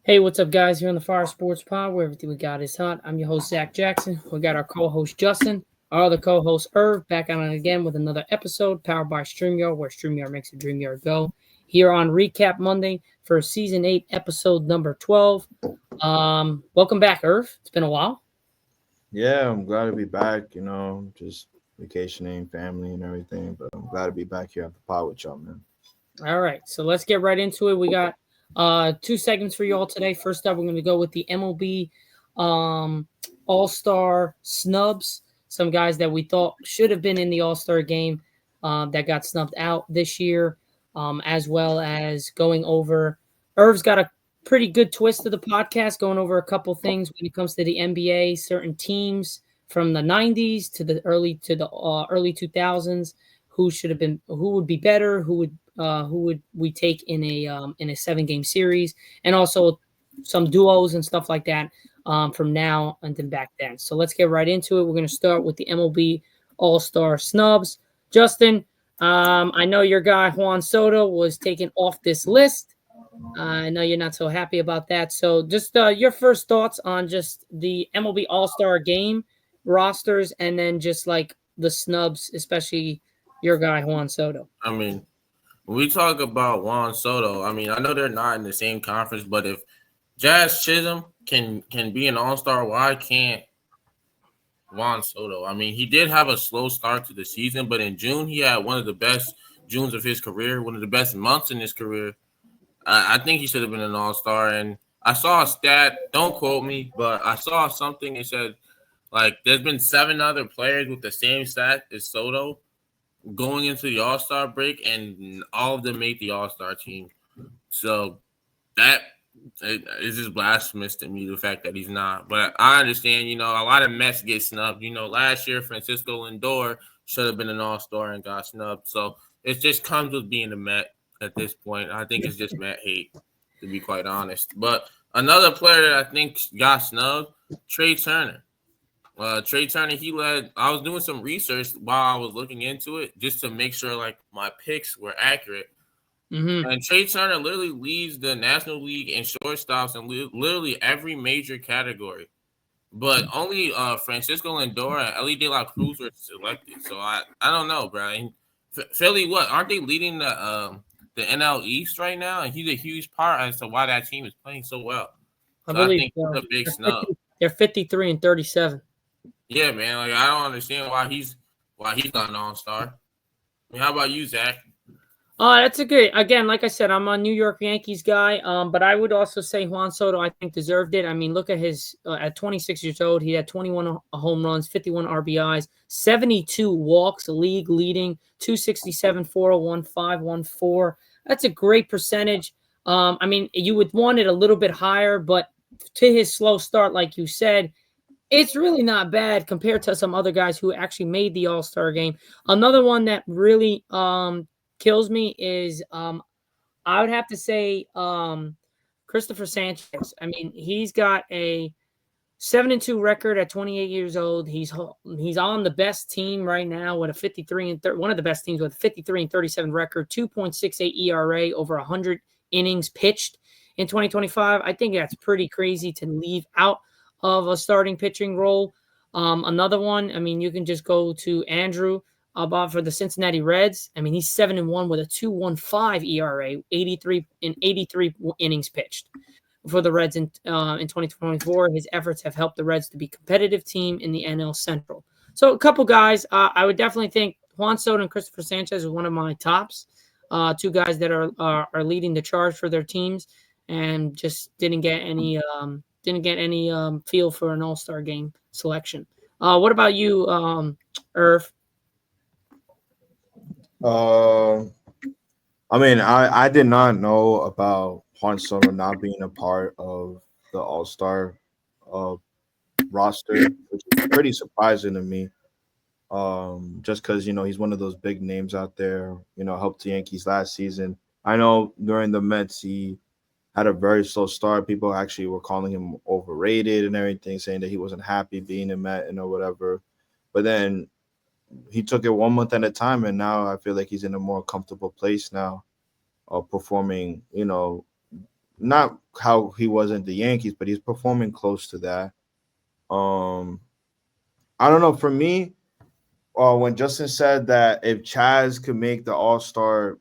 Hey, what's up, guys? Here on the Fire Sports Pod, where everything we got is hot. I'm your host, Zach Jackson. We got our co-host, Justin. Our other co-host, Irv, back on it again with another episode powered by StreamYard, where StreamYard makes your dream yard go. Here on Recap Monday for Season 8, Episode number 12. Welcome back, Irv. It's been a while. Yeah, I'm glad to be back. Just vacationing, family, and everything. But I'm glad to be back here at the pod with y'all, man. All right, so let's get right into it. We got two segments for you all today. First up, we're going to go with the MLB All-Star snubs. Some guys that we thought should have been in the All-Star game that got snubbed out this year, as well as going over. Irv's got a pretty good twist to the podcast, going over a couple things when it comes to the NBA, certain teams from the 90s to the early 2000s. Who should have been? Who would be better? Who would we take in a 7-game series, and also some duos and stuff like that from now and then back then. So let's get right into it. We're going to start with the MLB All-Star snubs. Justin, I know your guy Juan Soto was taken off this list. I know you're not so happy about that. So just your first thoughts on just the MLB All-Star game rosters, and then just like the snubs, especially your guy Juan Soto. I mean, when we talk about Juan Soto, I mean, I know they're not in the same conference, but if Jazz Chisholm can be an All-Star, why can't Juan Soto? I mean, he did have a slow start to the season, but in June he had one of the best Junes of his career, one of the best months in his career. I think he should have been an All-Star. And I saw a stat, don't quote me, but I saw something that said, like, there's been 7 other players with the same stat as Soto going into the All-Star break, and all of them made the All-Star team. So that is just blasphemous to me, the fact that he's not. But I understand, a lot of Mets get snubbed. Last year, Francisco Lindor should have been an All-Star and got snubbed. So it just comes with being a Met at this point. I think it's just Met hate, to be quite honest. But another player that I think got snubbed, Trey Turner. Trey Turner, I was doing some research while I was looking into it just to make sure like my picks were accurate. Mm-hmm. And Trey Turner literally leads the National League in shortstops in literally every major category. But only Francisco Lindor and Ellie De La Cruz were selected. So I don't know, bro. And Philly, what? Aren't they leading the NL East right now? And he's a huge part as to why that team is playing so well. I So I believe think he's a big snub. They're 53 and 37. Yeah, man. Like I don't understand why he's not an All-Star. I mean, how about you, Zach? That's a good. Again, like I said, I'm a New York Yankees guy. But I would also say Juan Soto, I think, deserved it. I mean, look at his at 26 years old, he had 21 home runs, 51 RBIs, 72 walks, league leading, 267, 401, 514. That's a great percentage. I mean, you would want it a little bit higher, but to his slow start, like you said, it's really not bad compared to some other guys who actually made the All-Star game. Another one that really kills me is I would have to say Christopher Sanchez. I mean, he's got a 7-2 record at 28 years old. He's on the best team right now with a 53 and one of the best teams with a 53 and 37 record, 2.68 ERA over 100 innings pitched in 2025. I think that's pretty crazy to leave out of a starting pitching role. Another one, I mean, you can just go to Andrew Bob for the Cincinnati Reds. I mean, he's 7-1 with a 2.15 ERA, 83 innings pitched for the Reds in 2024. His efforts have helped the Reds to be a competitive team in the NL Central. So a couple guys, I would definitely think Juan Soto and Christopher Sanchez is one of my tops. Two guys that are leading the charge for their teams and just didn't get any feel for an All-Star game selection. What about you, Irv? I mean, I did not know about Juan Soto not being a part of the All-Star roster, which is pretty surprising to me. Just because he's one of those big names out there. Helped the Yankees last season. I know during the Mets he had a very slow start. People actually were calling him overrated and everything, saying that he wasn't happy being a Met and or whatever. But then he took it 1 month at a time, and now I feel like he's in a more comfortable place now, performing, not how he was in the Yankees, but he's performing close to that. I don't know. For me, when Justin said that if Chaz could make the All-Star,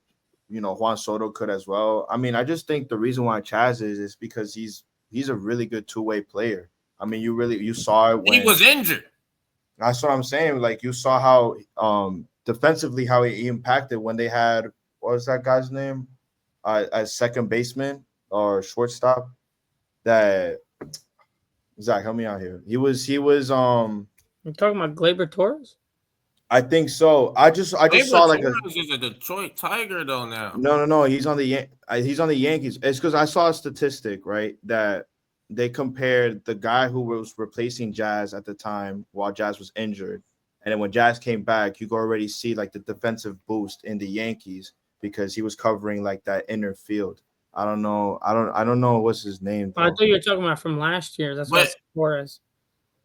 Juan Soto could as well. I mean, I just think the reason why Chaz is because he's a really good two-way player. I mean, you saw it He when was injured. that's what I'm saying. Like you saw how defensively how he impacted when they had what was that guy's name as second baseman or shortstop that Zach, help me out here. He was You talking about Gleyber Torres? I think so. I just saw like a Torres is a Detroit Tiger though now. no. He's on the Yankees. It's because I saw a statistic right that they compared the guy who was replacing Jazz at the time while Jazz was injured, and then when Jazz came back, you could already see like the defensive boost in the Yankees because he was covering like that inner field. I don't know. I don't know what's his name. I thought you were talking about from last year. That's what Torres.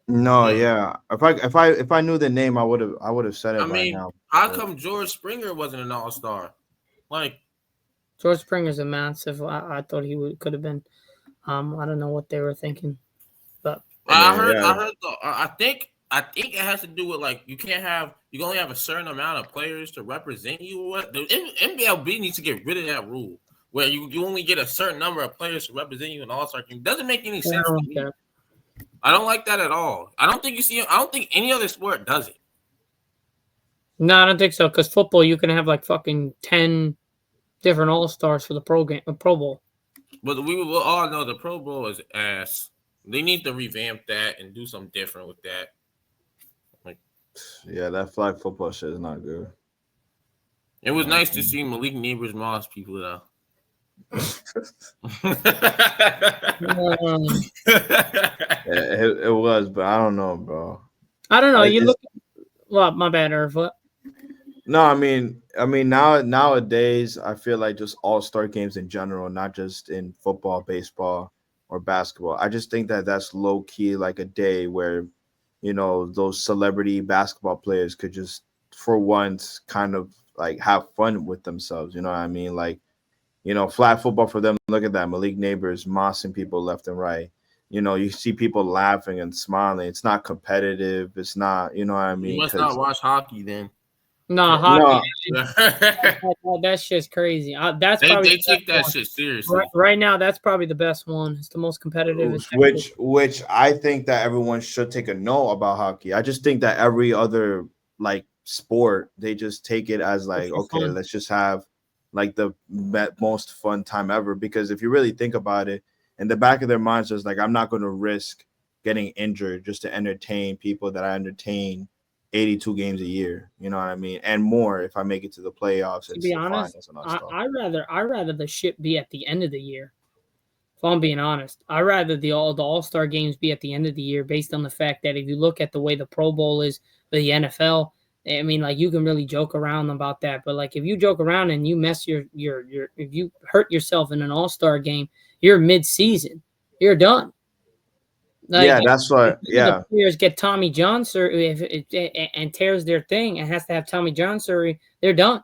No, yeah. If I knew the name, I would have said it right now. How come George Springer wasn't an All-Star? Like George Springer's a massive. I thought he could have been. I don't know what they were thinking, but I think it has to do with like you can only have a certain amount of players to represent you. What the MLB needs to get rid of that rule where you only get a certain number of players to represent you in the All-Star game. Doesn't make any sense to me. I don't like that at all. I don't think any other sport does it. No, I don't think so. Because football, you can have like fucking 10 different All-Stars for the Pro Bowl. But we will all know the Pro Bowl is ass. They need to revamp that and do something different with that. Like, yeah, that flag football shit is not good. It was nice to see Malik Neighbors Moss people though. It was, but I don't know, bro. I don't know. You look. Well, my bad, Irv. No, I mean, nowadays, I feel like just all-star games in general, not just in football, baseball, or basketball. I just think that that's low key like a day where, those celebrity basketball players could just, for once, kind of like have fun with themselves. You know what I mean? Like, flag football for them. Look at that, Malik Neighbors mossing people left and right. You see people laughing and smiling. It's not competitive. It's not, you know what I mean? You must not watch hockey then. No, hockey. That shit's crazy. That's they take that shit seriously. Right now, that's probably the best one. It's the most competitive. Which I think that everyone should take a note about hockey. I just think that every other like sport, they just take it as like, okay, fun. Let's just have like the most fun time ever. Because if you really think about it, in the back of their minds, is like, I'm not going to risk getting injured just to entertain people that I entertain 82 games a year. You know what I mean? And more if I make it to the playoffs. To be honest, I rather the shit be at the end of the year. If I'm being honest, I rather the All-Star games be at the end of the year, based on the fact that if you look at the way the Pro Bowl is, the NFL, I mean, like, you can really joke around about that, but like if you joke around and you mess your if you hurt yourself in an All-Star game, you're mid-season. You're done. Like, yeah, that's what. Yeah, the players get Tommy John surgery and tears their thing and has to have Tommy John surgery. They're done.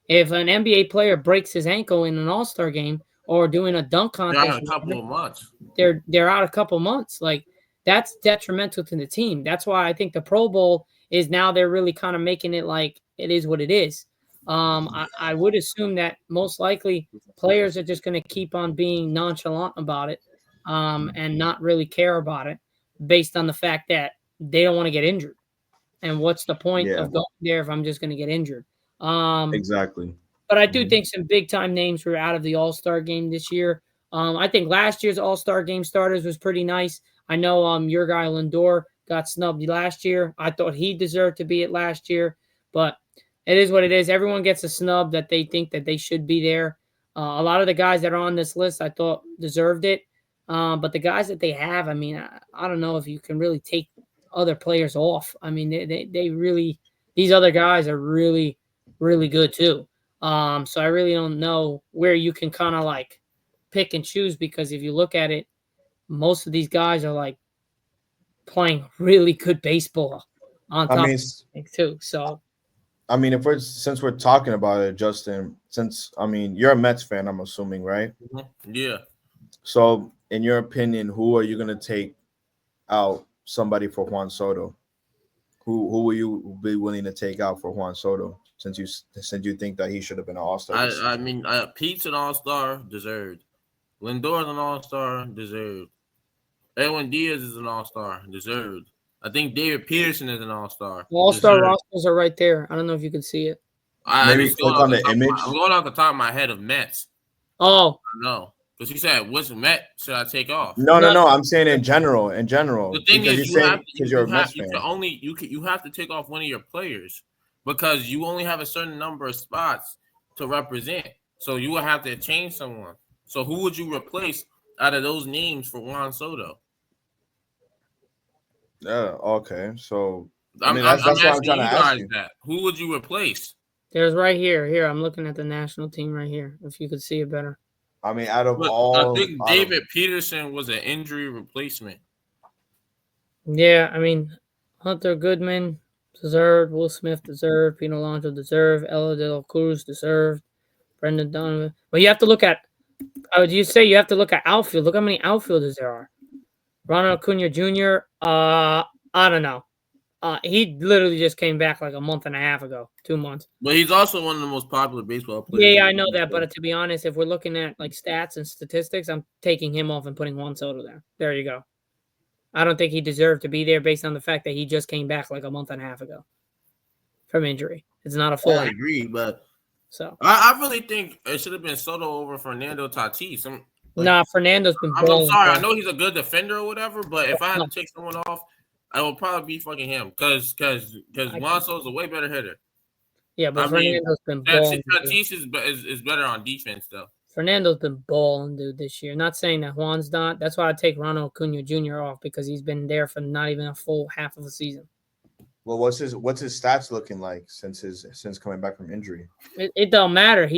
If an NBA player breaks his ankle in an All-Star game or doing a dunk contest, they're out a couple of months. They're out a couple months. Like, that's detrimental to the team. That's why I think the Pro Bowl is now they're really kind of making it like it is what it is. I would assume that most likely players are just going to keep on being nonchalant about it and not really care about it based on the fact that they don't want to get injured. And what's the point of going there if I'm just going to get injured? Exactly. But I do think some big-time names were out of the All-Star game this year. I think last year's All-Star game starters was pretty nice. I know your guy Lindor got snubbed last year. I thought he deserved to be it last year, but it is what it is. Everyone gets a snub that they think that they should be there. A lot of the guys that are on this list I thought deserved it, but the guys that they have, I mean, I don't know if you can really take other players off. I mean, they really, these other guys are really, really good too. So I really don't know where you can kind of like pick and choose, because if you look at it, most of these guys are like playing really good baseball on top of things too. So, I mean, since we're talking about it, Justin, you're a Mets fan, I'm assuming, right? Yeah. So, in your opinion, who are you gonna take out somebody for Juan Soto? Who will you be willing to take out for Juan Soto since you think that he should have been an All-Star this I season? mean, Pete's an All-Star, deserved. Lindor's an All-Star, deserved. Edwin Diaz is an All-Star, deserved. I think David Peterson is an All-Star, All-Star deserved. rosters are right there. I don't know if you can see it. I Maybe just going click off on the the top. image. I'm going off the top of my head of Mets. Oh, No, because he said, "Which Met should I take off?" No. I'm saying in general, The thing because is, you're saying because you're a you have Mets fan. you have to take off one of your players because you only have a certain number of spots to represent. So you will have to change someone. So who would you replace out of those names for Juan Soto? Yeah. Okay. So I I'm mean I'm, that's I'm what I'm asking trying to you ask guys you. that. Who would you replace? there's right here. Here, I'm looking at the national team right here. If you could see it better. I mean, out of But I all, think David Peterson was an injury replacement. Yeah, I mean, Hunter Goodman deserved. Will Smith deserved. Pino Alonso deserved. Ella De La Cruz deserved. Brendan Donovan. But you have to look at. I would you say you have to look at outfield. Look how many outfielders there are. Ronald Acuna Jr. I don't know. He literally just came back like a month and a half ago, 2 months. But he's also one of the most popular baseball players. Yeah, I know that. But to be honest, if we're looking at like stats and statistics, I'm taking him off and putting Juan Soto there. There you go. I don't think he deserved to be there based on the fact that he just came back like a month and a half ago from injury. It's not a full. I agree, but So I really think it should have been Soto over Fernando Tatis. Fernando's been I'm balling. sorry, I know he's a good defender or whatever, but if I had to take someone off, I would probably be fucking him because Juan Soto's a way better hitter. Yeah, but Fernando's been balling. Tatis is better on defense though. Fernando's been balling, dude, this year. Not saying that Juan's not. That's why I take Ronald Acuna Jr. off because he's been there for not even a full half of a season. Well, what's his stats looking like since coming back from injury? It don't matter.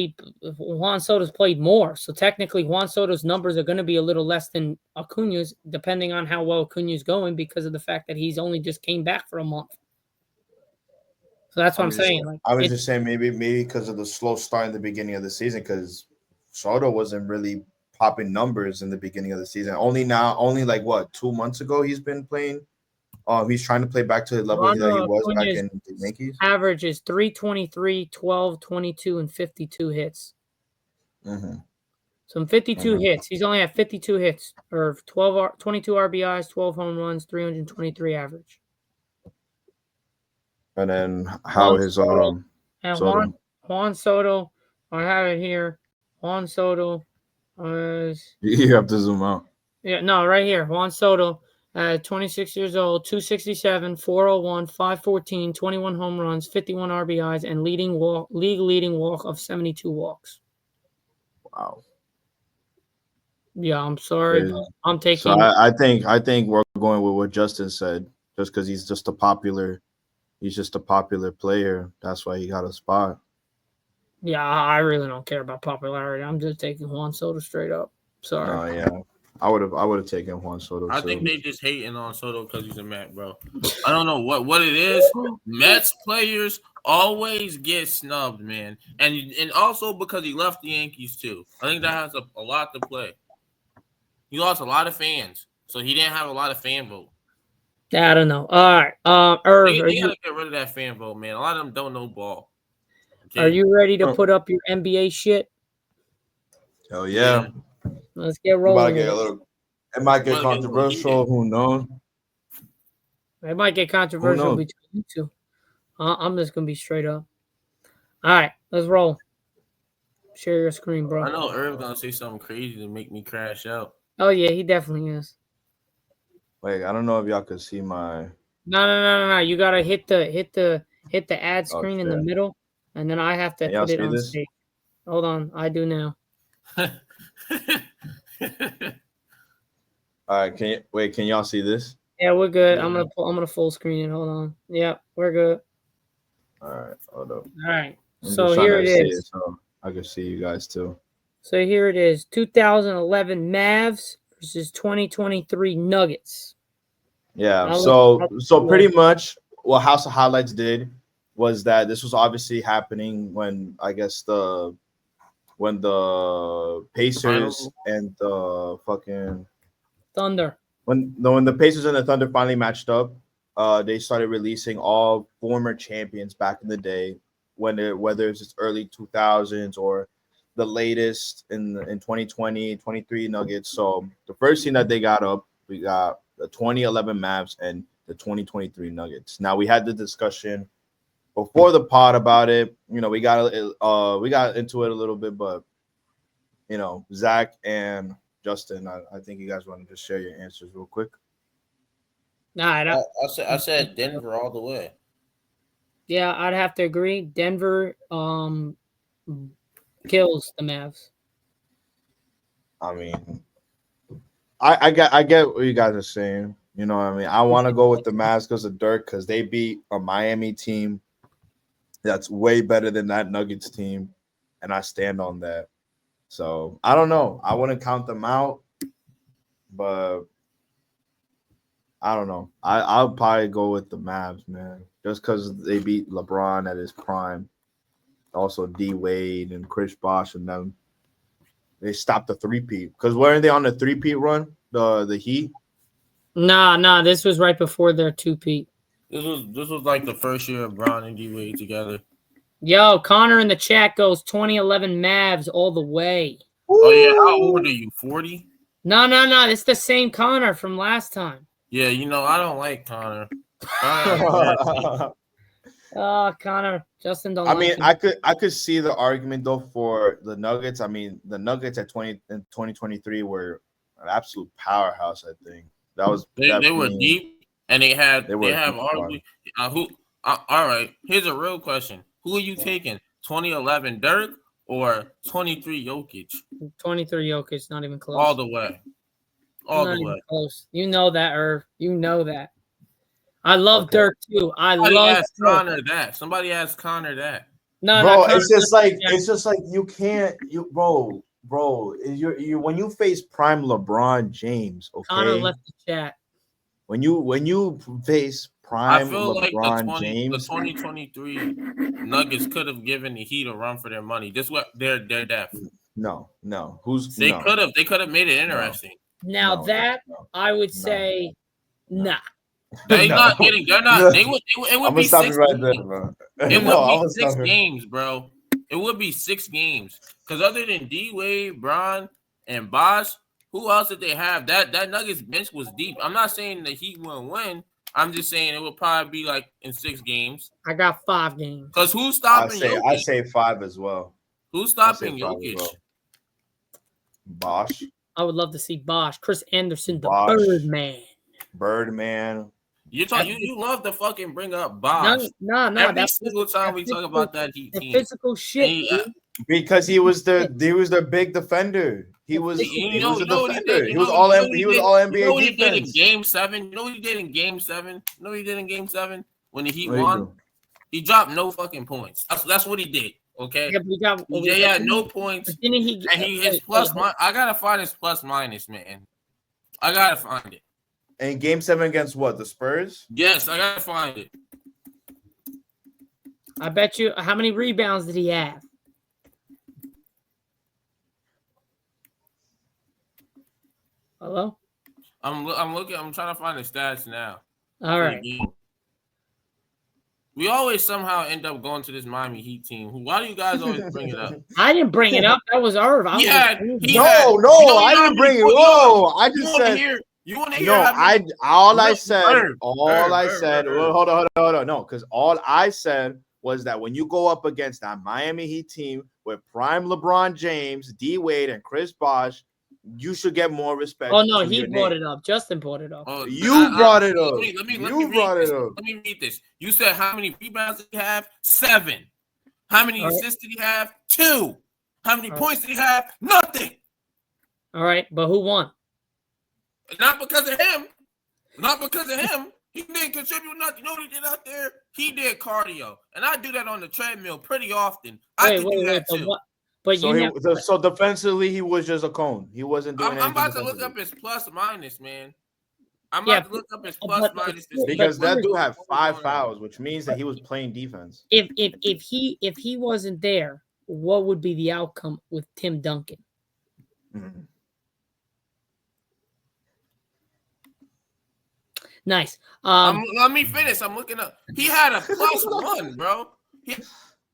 Juan Soto's played more, so technically Juan Soto's numbers are going to be a little less than Acuna's, depending on how well Acuna's going, because of the fact that he's only just came back for a month. So that's what I'm saying. I was just saying maybe because of the slow start in the beginning of the season, because Soto wasn't really popping numbers in the beginning of the season. Only like what 2 months ago he's been playing. He's trying to play back to the level that he was back in the Yankees. Average is 323, 12, 22, and 52 hits. Mm-hmm. Some 52 hits. He's only had 52 hits, or 22 RBIs, 12 home runs, 323 average. And then how is Juan Soto? I have it here. Juan Soto is. You have to zoom out. Yeah, no, right here. Juan Soto. 26 years old, 267, 401, 514, 21 home runs, 51 RBIs, and league leading walk of 72 walks. Wow. Yeah, I'm sorry. But I'm taking. So I think we're going with what Justin said, just because he's just a popular player. That's why he got a spot. Yeah, I really don't care about popularity. I'm just taking Juan Soto straight up. Sorry. Oh yeah. I would have taken Juan Soto. I think they just hating on Soto because he's a Met, bro. I don't know what it is. Mets players always get snubbed, man, and also because he left the Yankees too. I think that has a lot to play. He lost a lot of fans, so he didn't have a lot of fan vote. I don't know. All right, Irv, they gotta get rid of that fan vote, man. A lot of them don't know ball. Okay. Are you ready to put up your NBA shit? Hell yeah. Let's get rolling. It might get controversial. Who knows? It might get controversial between you two. I'm just gonna be straight up. All right, let's roll. Share your screen, bro. I know Irv's gonna say something crazy to make me crash out. Oh yeah, he definitely is. Wait, I don't know if y'all could see my. No. You gotta hit the ad screen in the middle, and then I have to hit it on stage. Hold on, I do now. All right, can y'all see this? Yeah, we're good. Yeah. I'm gonna full screen it. Hold on. Yeah, we're good. All right, hold up. All right. So here it is. So I can see you guys too. So here it is. 2011 Mavs versus 2023 Nuggets. Yeah. So pretty much what House of Highlights did was that this was obviously happening when I guess the when the Pacers Final. and the fucking Thunder. when the Pacers and the Thunder finally matched up, they started releasing all former champions back in the day, whether it's early 2000s or the latest in 2020, 23 Nuggets. So the first team that they got up, we got the 2011 Mavs and the 2023 Nuggets. Now we had the discussion before the pod about it. You know, we got into it a little bit, but you know, Zach and Justin, I think you guys want to just share your answers real quick. Nah, I said Denver all the way. yeah, I'd have to agree. Denver kills the Mavs. I mean, I get what you guys are saying. You know what I mean? I want to go with the Mavs because of Dirk, because they beat a Miami team that's way better than that Nuggets team, and I stand on that. So I don't know. I wouldn't count them out, but I don't know. I'll probably go with the Mavs, man, just because they beat LeBron at his prime. Also, D Wade and Chris Bosh and them. They stopped the three-peat because weren't they on the three-peat run? The Heat. Nah. This was right before their two-peat. This was like the first year of Bron and D Wade together. Yo, Connor in the chat goes 2011 Mavs all the way. Oh yeah, how old are you? 40? No. It's the same Connor from last time. Yeah, you know I don't like Connor. Oh, Connor, Justin don't. I mean, like him. I could see the argument though for the Nuggets. I mean, the Nuggets in 2023 were an absolute powerhouse. I think that was they were deep, and they have arguably all right. Here's a real question: who are you taking? 2011 Dirk or 23 Jokic? 23 Jokic, not even close. All the way. All not the even way. Close. You know that, Irv. You know that. I love Dirk too. Somebody asked Connor that. No, bro, Connor, it's just like you can't bro. You when you face prime LeBron James, okay? Connor left the chat. When you face prime I feel LeBron like James, the 2023 Nuggets could have given the Heat a run for their money. This what their depth. No. They could have made it interesting. Now I would say nah. They're not. It would be 6 right there, bro. It would be 6 games, bro. It would be 6 games. Because other than D Wade, Bron, and Bosh, who else did they have? That Nuggets bench was deep. I'm not saying the Heat wouldn't win. I'm just saying it would probably be like in 6 games. I got 5 games. Because who's stopping Jokic? I say 5 as well. Who's stopping Jokic? Well. Bosh. I would love to see Bosh. Chris Anderson, the Bosh. Birdman. You love to fucking bring up Bosh. No. Every single time we talk about that Heat team. Physical shit. Because he was the big defender. He was a defender. He was all NBA. You know what he did in Game 7? You know what he did in Game 7? You know what he did in Game 7 when the Heat won? He dropped no fucking points. That's what he did. Okay. He had no points. His plus minus. I gotta find his plus minus, man. I gotta find it. In Game 7 against what? The Spurs? Yes, I gotta find it. I bet you. How many rebounds did he have? Hello? I'm looking. I'm trying to find the stats now. All right. We always somehow end up going to this Miami Heat team. Why do you guys always bring it up? I didn't bring it up. That was Irv. I didn't bring it. Whoa! I just said. You want to hear? I said. Well, hold on. No, because all I said was that when you go up against that Miami Heat team with prime LeBron James, D Wade, and Chris Bosh, you should get more respect. Oh no, he brought it up. Justin brought it up. You brought it up. Let me read this. You said how many rebounds did he have? 7. How many assists did he have? 2. How many points did he have? Nothing. All right, but who won? Not because of him. He didn't contribute nothing. You know what he did out there? He did cardio. And I do that on the treadmill pretty often. I can do that too. So defensively, he was just a cone. He wasn't doing anything. I'm about to look up his plus minus, man. I'm about to look up his plus minus. Because that dude had 5 fouls, which means that he was playing defense. If he wasn't there, what would be the outcome with Tim Duncan? Mhm. Nice. Let me finish. I'm looking up. He had a +1, bro. He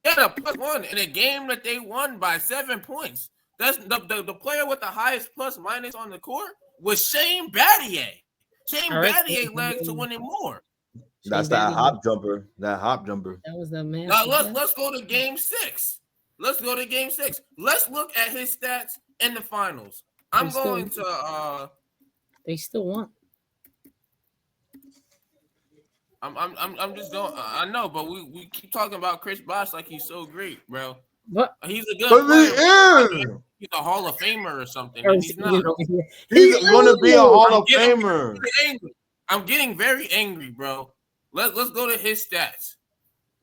had a +1 in a game that they won by 7 points. That's the player with the highest plus minus on the court was Shane Battier. Shane Battier led to winning more. That's that hop jumper. That hop jumper. That was the man. Now let's go to game 6. Let's go to game 6. Let's look at his stats in the finals. I'm going to they still won. I'm just going. I know, but we keep talking about Chris Bosh like he's so great, bro. What? He's a good player. He's a Hall of Famer or something. He's not. He's gonna be a Hall of Famer. I'm getting very angry, bro. Let's go to his stats.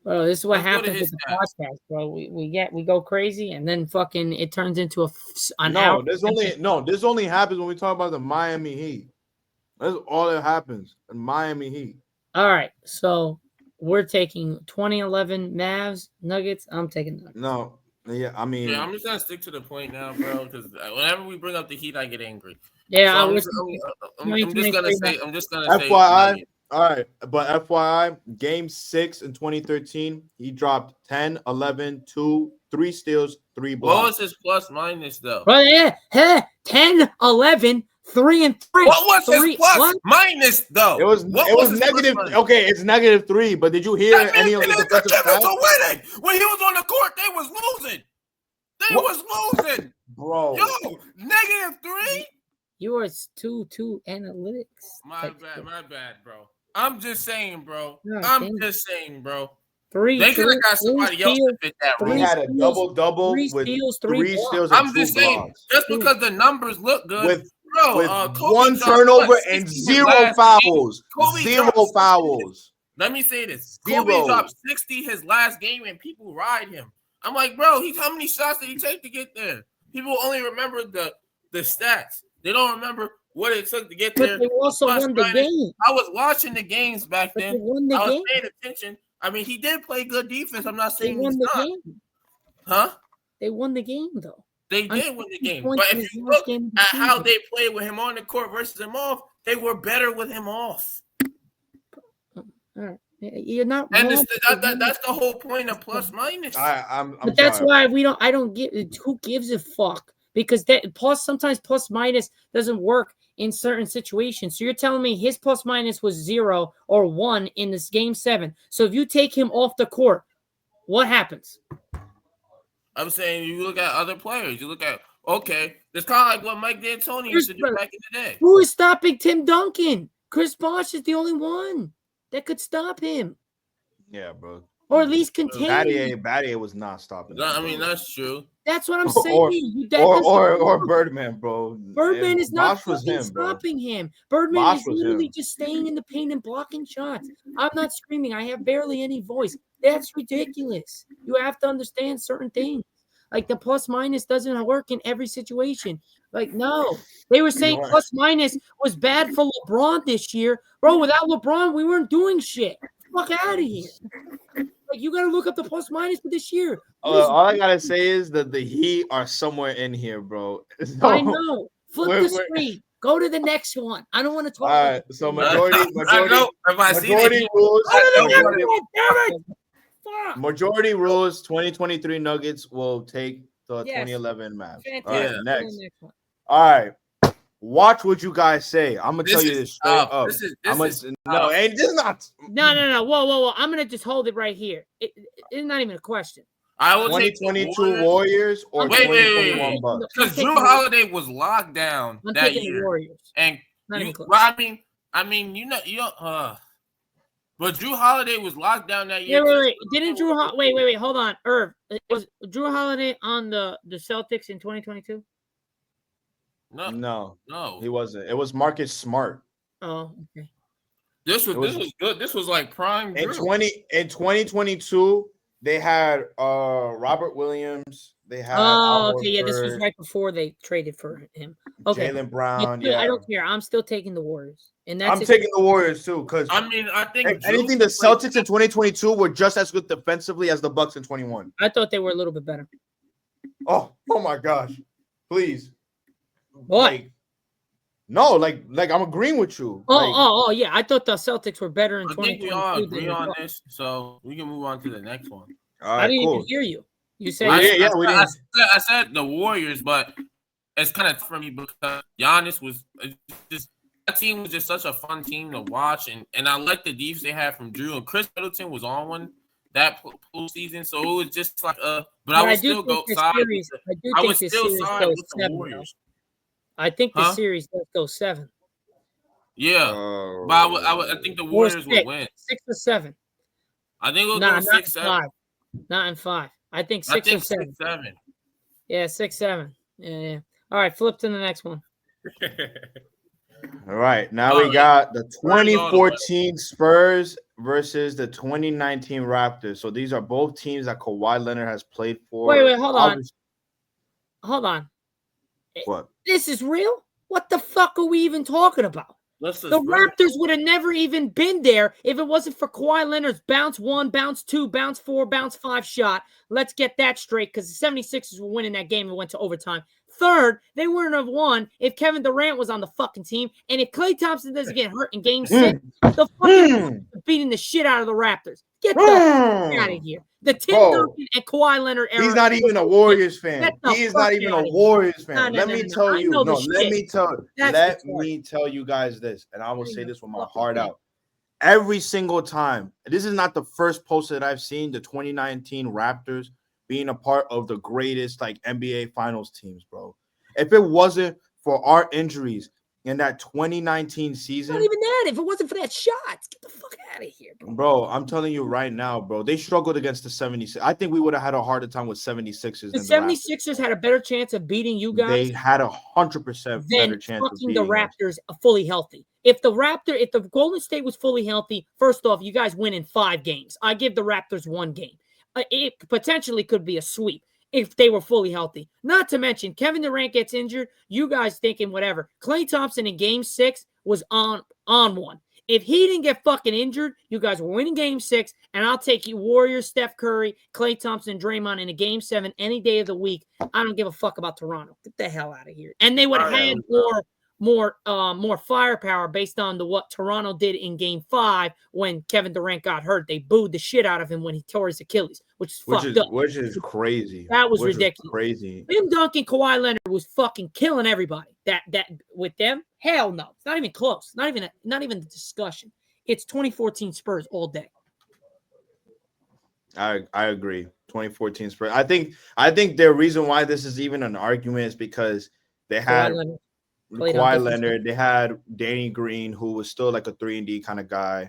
Bro, this is what happens with the podcast, bro. We go crazy, and then fucking it turns into an hour. This only happens when we talk about the Miami Heat. That's all that happens in Miami Heat. All right, so we're taking 2011 Mavs Nuggets. I'm taking Nuggets. No, yeah, I mean, I'm just gonna stick to the point now, bro. Because whenever we bring up the Heat, I get angry. Yeah, so I'm just gonna say. FYI, all right, but FYI, Game 6 in 2013, he dropped 10, 11, 2, 3 steals, 3 blocks. What was his plus minus though? Well, yeah, 10, 11. 3 and 3. What was his plus minus though? It was negative. Okay, it's -3. But did you hear any of the defensive stats? Winning when he was on the court, they was losing. They was losing, bro. Yo, -3. You are too analytics. My bad, bro. I'm just saying, bro. Just saying, bro. They could have got somebody else to fit that role. He had a double-double with 3 steals. I'm just saying, just because the numbers look good. With 1 turnover and 0 fouls. 0 fouls. Let me say this. Kobe dropped 60 his last game and people ride him. I'm like, bro, how many shots did he take to get there? People only remember the stats. They don't remember what it took to get there. But they also won the game. I was watching the games back then. They won the I was game. paying attention. I mean, he did play good defense. I'm not saying they won he's the not. game. Huh? They won the game, though. They did win the game. But if you look at how they played with him on the court versus him off, they were better with him off. All right. You're not. And that's the whole point of plus minus. But that's why I don't get it. Who gives a fuck? Because sometimes plus minus doesn't work in certain situations. So you're telling me his plus minus was 0 or 1 in this game 7. So if you take him off the court, what happens? I'm saying you look at other players. You look at, okay, it's kind of like what Mike D'Antoni used to do back in the day. Who is stopping Tim Duncan? Chris Bosh is the only one that could stop him. Yeah, bro. Or at least contain him. Battier was not stopping him. I mean, that's true. That's what I'm saying. Or Birdman, bro. Birdman is not stopping him. Birdman is literally just staying in the paint and blocking shots. I'm not screaming. I have barely any voice. That's ridiculous. You have to understand certain things. Like the plus minus doesn't work in every situation. Like, no. They were saying plus minus was bad for LeBron this year. Bro, without LeBron, we weren't doing shit. Fuck out of here. Like, you got to look up the plus minus for this year. All I got to say is that the Heat are somewhere in here, bro. So, I know. Flip the screen. Go to the next one. I don't want to talk. All right. So majority rules. Majority rules. 2023 Nuggets will take the 2011 Mavs. All right, next. All right. Watch what you guys say. I'm gonna tell you this straight up. No. Whoa. I'm gonna just hold it right here. It's not even a question. I will 2022 Warriors or 2021 Bucks. Because Drew Holiday was locked down that year. Warriors. And but Drew Holiday was locked down that year. Wait. Didn't Drew wait, hold on. Irv, was Drew Holiday on the Celtics in 2022? No, he wasn't. It was Marcus Smart. Oh, okay. This was good. This was like prime. In 2022, they had Robert Williams. They had this was right before they traded for him. Okay, Jaylen Brown. I don't care. I'm still taking the Warriors, and I'm taking the Warriors too. Because I think anything the Celtics in 2022 were just as good defensively as the Bucks in 21. I thought they were a little bit better. Oh my gosh. Please. What? Like, I'm agreeing with you. Yeah. I thought the Celtics were better in I think we all 2022 agree than on this, so we can move on to the next one. All I right, didn't cool. even hear you. You said we didn't. I said the Warriors, but it's kind of for me because Giannis was just that team was just such a fun team to watch, and I like the defense they had from Drew, and Chris Middleton was on one that postseason, so it was just like but I would still go side. I would still side with the Warriors. I think the series does go 7. Yeah, but I think the Warriors would win 6 or 7. I think it'll go 6, 7. 5. Not in 5. I think 6 or 7. 6, 7. Yeah, 6, 7. Yeah. All right, flip to the next one. All right, now we got the 2014 Spurs versus the 2019 Raptors. So these are both teams that Kawhi Leonard has played for. Wait, hold on. Hold on. What? This is real? What the fuck are we even talking about? The Raptors would have never even been there if it wasn't for Kawhi Leonard's bounce 1, bounce 2, bounce 4, bounce 5 shot. Let's get that straight because the 76ers were winning that game and went to overtime. Third, they wouldn't have won if Kevin Durant was on the fucking team. And if Klay Thompson doesn't get hurt in game 6, the fucking beating the shit out of the Raptors. Get the fuck out of here. The Tim Duncan and Kawhi Leonard era. He's not even a Warriors fan. He is not even a Warriors fan. Let me tell you. Let me tell you guys this, and I will say this with my heart out. Every single time, this is not the first post that I've seen, the 2019 Raptors being a part of the greatest like NBA Finals teams, bro. If it wasn't for our injuries in that 2019 season, not even that. If it wasn't for that shot, get the fuck out of here, bro. I'm telling you right now, bro. They struggled against the 76ers. I think we would have had a harder time with 76ers. The 76ers had a better chance of beating you guys. They had 100% better chance of beating the Raptors fully healthy. If the Golden State was fully healthy, first off, you guys win in 5 games. I give the Raptors 1 game. It potentially could be a sweep if they were fully healthy. Not to mention, Kevin Durant gets injured. You guys thinking whatever. Klay Thompson in game 6 was on one. If he didn't get fucking injured, you guys were winning game 6, and I'll take you Warriors, Steph Curry, Klay Thompson, Draymond in a game 7 any day of the week. I don't give a fuck about Toronto. Get the hell out of here. And they would have had more firepower based on what Toronto did in game 5 when Kevin Durant got hurt. They booed the shit out of him when he tore his Achilles, which is fucked up. Which is crazy. That was ridiculous. Crazy. Tim Duncan, Kawhi Leonard was fucking killing everybody. That with them, hell no. It's not even close. Not even the discussion. It's 2014 Spurs all day. I agree. 2014 Spurs. I think the reason why this is even an argument is because they had Kawhi Leonard, they had Danny Green, who was still like a 3-and-D kind of guy.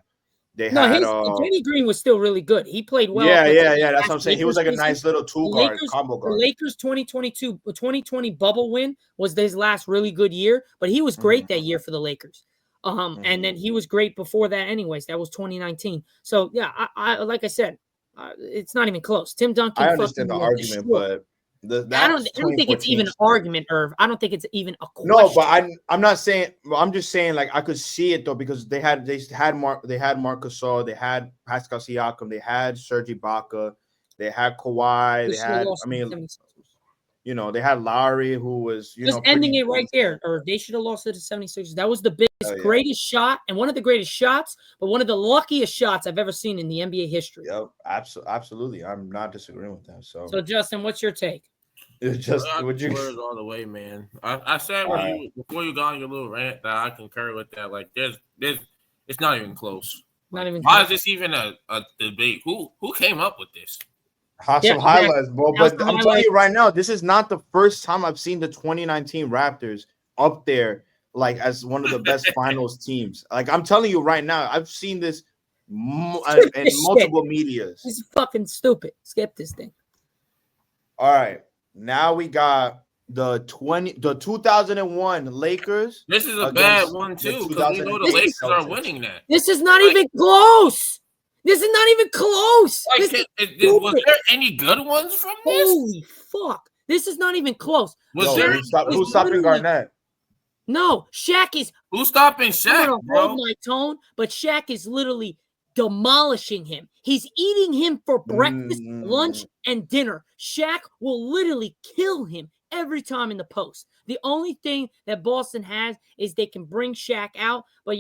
Danny Green was still really good. He played well. Yeah. That's what I'm saying. He was like a nice little combo guard. The Lakers 2020 bubble win was his last really good year, but he was great that year for the Lakers. And then he was great before that anyways. That was 2019. So, yeah, I like I said, it's not even close. Tim Duncan. I understand the argument, but I don't think it's even an argument, Irv. I don't think it's even a question. No, but I'm not saying. I'm just saying like I could see it though because they had Marc Gasol, they had Pascal Siakam, they had Serge Ibaka, they had Kawhi, they had they had Lowry who was ending it right there, or they should have lost to the 76ers. That was the biggest, greatest shot and one of the greatest shots, but one of the luckiest shots I've ever seen in the NBA history. Yep, absolutely. I'm not disagreeing with that. So Justin, what's your take? It's just would you all the way, man. I said before you got on your little rant that I concur with that. Like, there's it's not even close. Not even. Why is this even a debate? Who came up with this? Some highlights, bro. But I'm telling you right now, this is not the first time I've seen the 2019 Raptors up there, like as one of the best finals teams. Like I'm telling you right now, I've seen this in multiple medias. This is fucking stupid. Skip this thing. All right. Now we got the 2001 Lakers. This is a bad one too because we know the Lakers are winning that. This is not even close. This is not even close. Like, was there any good ones from this? Holy fuck! This is not even close. Who's stopping Garnett? No, Shaq is. Who's stopping Shaq, bro? Hold my tone, but Shaq is literally demolishing him. He's eating him for breakfast, lunch, and dinner. Shaq will literally kill him every time in the post. The only thing that Boston has is they can bring Shaq out. But,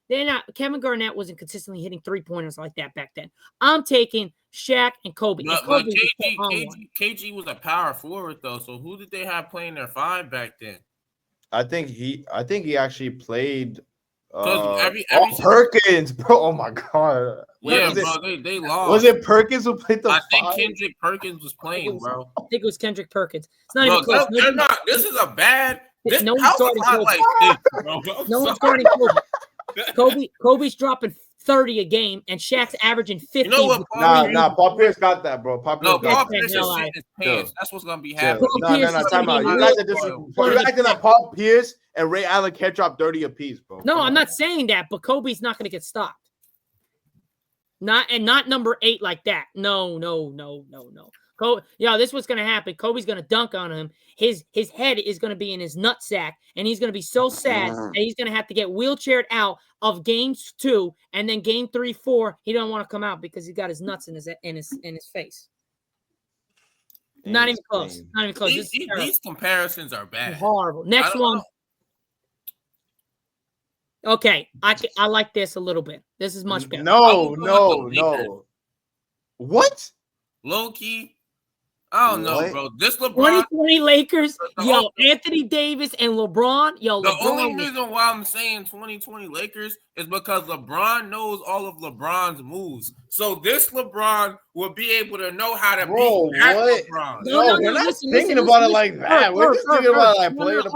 they're not. Kevin Garnett wasn't consistently hitting three-pointers like that back then. I'm taking Shaq and Kobe. But KG was a power forward, though. So who did they have playing their 5 back then? I think he actually played Perkins, bro. Oh my god. They lost. Was it Perkins who played the 5? I think Kendrick Perkins was playing, bro. I think it was Kendrick Perkins. It's not even close. This is a bad. No one's starting Kobe. No one's starting Kobe. Kobe's dropping 30 a game, and Shaq's averaging 50. You know what? Paul Pierce got that, bro. Paul Pierce is shitting his pants. That's what's gonna be happening. No, time out. You guys are just you're acting like Paul Pierce and Ray Allen can't drop 30 apiece, bro. No, I'm not saying that, but Kobe's not gonna get stopped. Not number 8 like that. No. This is what's gonna happen. Kobe's gonna dunk on him. His head is gonna be in his nutsack, and he's gonna be so sad that he's gonna have to get wheelchaired out of games 2, and then game 3, 4. He don't want to come out because he got his nuts in his face. Not even close. Not even close. These comparisons are bad. Horrible. Next one. Okay, I like this a little bit. This is much better. No. What? Low key. I don't know, bro. This LeBron 2020 Lakers, Anthony Davis and LeBron. The only reason why I'm saying 2020 Lakers is because LeBron knows all of LeBron's moves. So this LeBron will be able to know how to beat that LeBron. No, we're not thinking about it like that. We're just thinking about it like player to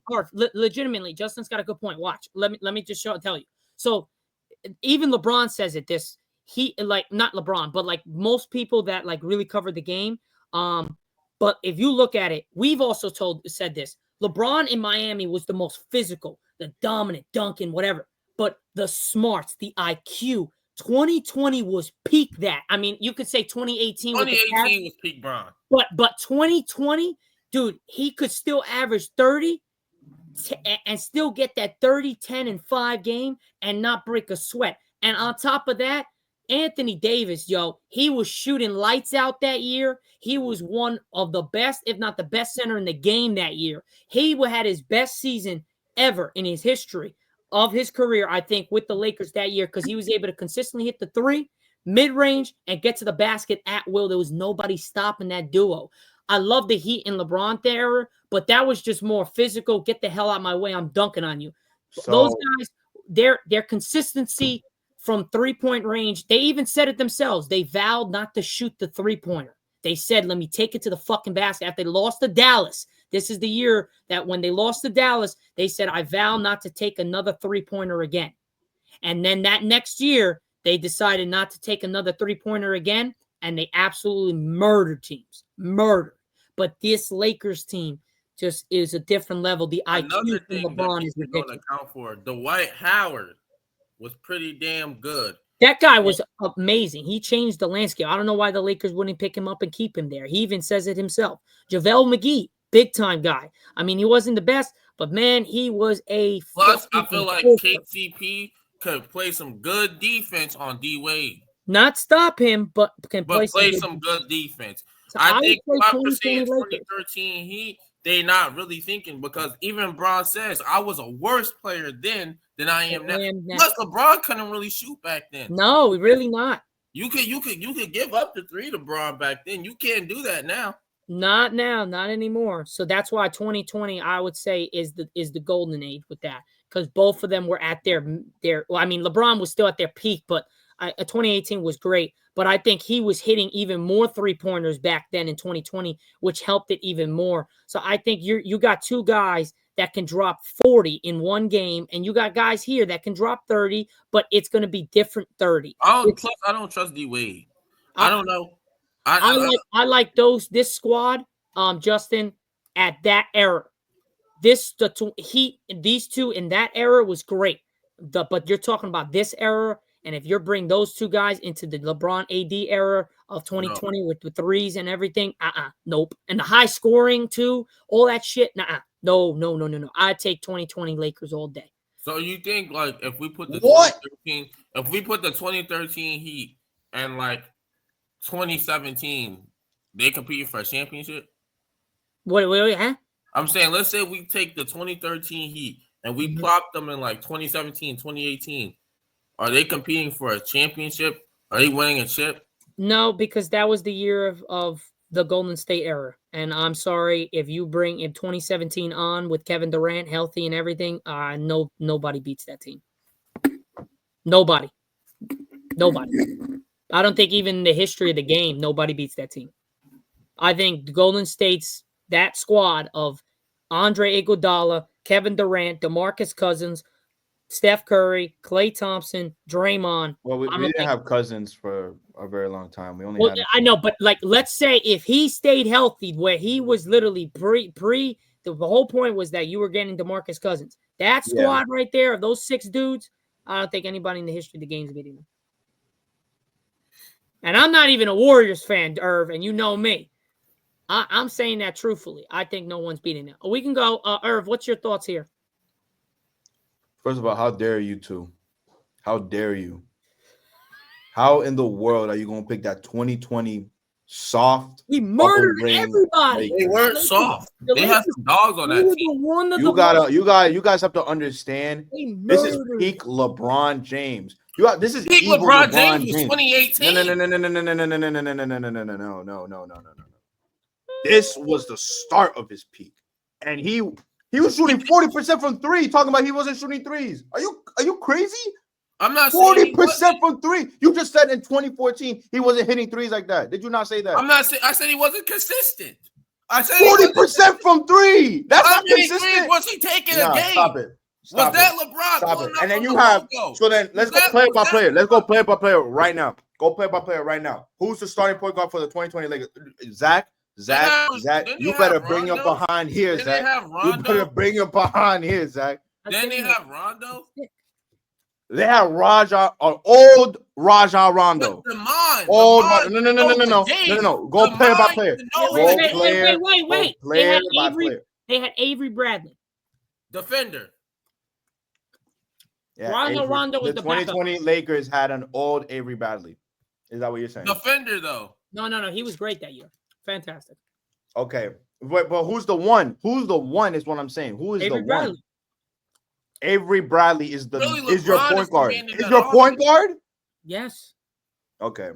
player. Legitimately, Justin's got a good point. Watch. Let me just tell you. So even LeBron says it. He not LeBron, but like most people that like really cover the game. But if you look at it, we've also said this. LeBron in Miami was the most physical, the dominant, dunking, whatever. But the smarts, the IQ, 2020 was peak that. I mean, you could say 2018 was peak Bron. But 2020, dude, he could still average 30 and still get that 30, 10, and 5 game and not break a sweat. And on top of that, Anthony Davis, he was shooting lights out that year. He was one of the best, if not the best center in the game that year. He had his best season ever in his history of his career, I think, with the Lakers that year because he was able to consistently hit the 3, mid-range, and get to the basket at will. There was nobody stopping that duo. I love the Heat and LeBron there, but that was just more physical. Get the hell out of my way. I'm dunking on you. Those guys, their consistency from 3-point range, they even said it themselves. They vowed not to shoot the 3-pointer. They said, let me take it to the fucking basket. After they lost to Dallas, this is the year that when they lost to Dallas, they said, I vow not to take another 3-pointer again. And then that next year, they decided not to take another 3-pointer again, and they absolutely murdered teams. Murdered. But this Lakers team just is a different level. The IQ from LeBron is ridiculous. Account for Dwight Howard was pretty damn good. That guy was amazing. He changed the landscape. I don't know why the Lakers wouldn't pick him up and keep him there. He even says it himself. JaVale McGee, big-time guy. I mean, he wasn't the best, but, man, he was a – Plus, I feel like KCP could play some good defense on D-Wade. Not stop him, but can play some good defense. So I think after saying 2013 they're not really thinking because even Bron says, I was a worse player then than I am now. Plus, LeBron couldn't really shoot back then. No, really not. You could give up the 3 to Bron back then. You can't do that now. Not now, not anymore. So that's why 2020, I would say, is the golden age with that because both of them were at their. Well, I mean, LeBron was still at their peak, but 2018 was great. But I think he was hitting even more 3-pointers back then in 2020, which helped it even more. So I think you got 2 guys that can drop 40 in one game, and you got guys here that can drop 30, but it's going to be different 30. Plus, I don't trust D-Wade. I don't know. I like this squad, Justin, at that era. These 2 in that era was great. But you're talking about this era. And if you're bringing those 2 guys into the LeBron AD era of 2020 with the 3s and everything, nope. And the high scoring too, all that shit, no. I take 2020 Lakers all day. So you think like if we put the What? 2013 Heat and like 2017, they compete for a championship? Wait, huh? I'm saying, let's say we take the 2013 Heat and we plop them in like 2017, 2018. Are they competing for a championship? Are they winning a chip? No, because that was the year of the Golden State era. And I'm sorry, if you bring in 2017 on with Kevin Durant healthy and everything, nobody beats that team. Nobody. I don't think even in the history of the game, nobody beats that team. I think the Golden State's that squad of Andre Iguodala, Kevin Durant, DeMarcus Cousins, Steph Curry, Klay Thompson, Draymond. Well, we didn't have Cousins for a very long time. We only had. I know, but like, let's say if he stayed healthy, where he was literally the whole point was that you were getting DeMarcus Cousins. That squad right there of those 6 dudes, I don't think anybody in the history of the game's beating them. And I'm not even a Warriors fan, Irv, and you know me. I'm saying that truthfully. I think no one's beating them. We can go, Irv. What's your thoughts here? First of all, how dare you two? How dare you? How in the world are you going to pick that 2020 soft? We murdered everybody. They weren't soft. They had some dogs on that team. You guys have to understand. This is peak LeBron James. This is peak LeBron James 2018. No. This was the start of his peak, and he was shooting 40% from 3. Talking about he wasn't shooting threes. Are you crazy? I'm not 40% from 3. You just said in 2014 he wasn't hitting threes like that. Did you not say that? I'm not saying. I said he wasn't consistent. I said 40% from 3. That's not consistent. Was he taking a game? Stop it. Was that LeBron? Stop it. And then you have. So then let's go player by player. Let's go player by player right now. Go player by player right now. Who's the starting point guard for the 2020 Lakers? Zach. You better bring him behind here, Zach. You better bring him behind here, Zach. Then they have Rondo. They have old Rajon Rondo. No. Go player by player. Wait. They had Avery Bradley. Defender. Yeah, Rondo was the 2020 backup. Lakers had an old Avery Bradley. Is that what you're saying? Defender, though. No. He was great that year. Fantastic. Okay. But who's the one? Who's the one is what I'm saying. Who is Avery the Bradley. One? Avery Bradley is your point guard. Is your point guard? Yes. Okay.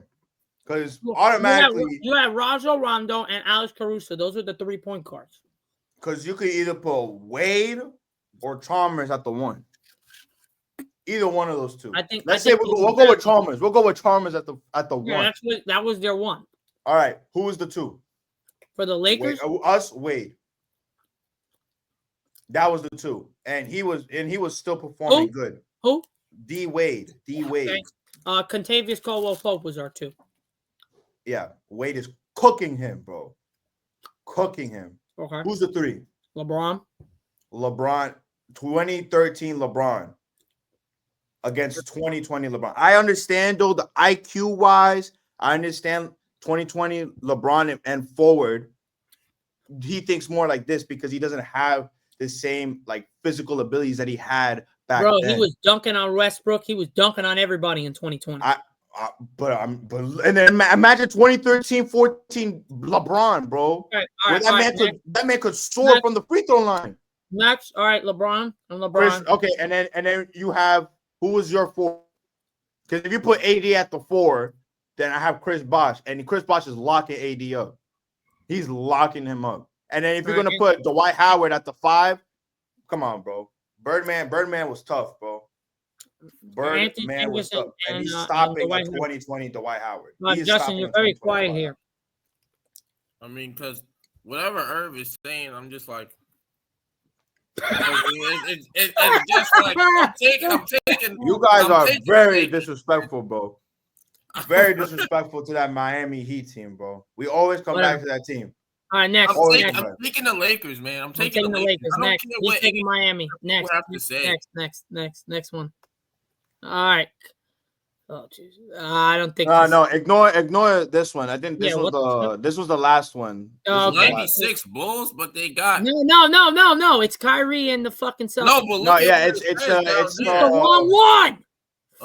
Because automatically you have Rajon Rondo and Alex Caruso. Those are the 3 point guards. Because you could either put Wade or Chalmers at the 1. Either one of those two. Let's say we'll go with Chalmers. We'll go with Chalmers at the 1. That was their 1. All right. Who was the 2? For the Lakers? Wade. That was the 2. And he was still performing good. Who? D Wade. Okay. Contavious Caldwell-Pope was our 2. Yeah. Wade is cooking him, bro. Cooking him. Okay. Who's the 3? LeBron. 2013 LeBron against 2020 LeBron. I understand though the IQ wise. I understand 2020 LeBron and forward. He thinks more like this because he doesn't have the same like physical abilities that he had back then. He was dunking on Westbrook. He was dunking on everybody in 2020. But and then imagine 2013-14 LeBron, bro. That man could soar from the free throw line. Next, all right, LeBron. Okay, and then you have who was your 4? Because if you put AD at the 4, then I have Chris Bosh, and Chris Bosh is locking AD up. He's locking him up. And then if you're gonna put Dwight Howard at the 5, come on, bro. Birdman was tough, bro. Birdman was tough, and he's stopping a 2020 Dwight Howard. Justin, you're very quiet here. I mean, because whatever Irv is saying, I'm just like, it's just like I'm taking. You guys are very disrespectful, bro. Very disrespectful to that Miami Heat team, bro. We always come back to that team. All right, next. I'm taking the Lakers, man. I'm taking the Lakers. Next. He's taking Miami. Next. Next one. All right. Oh, Jesus. I don't think. No, ignore this one. I think this Yeah, this was the last one. Oh, This was the okay. last- 96 Bulls, but they got No. It's Kyrie and the fucking Celtics. no. But look at what it says down It's there. the wrong one.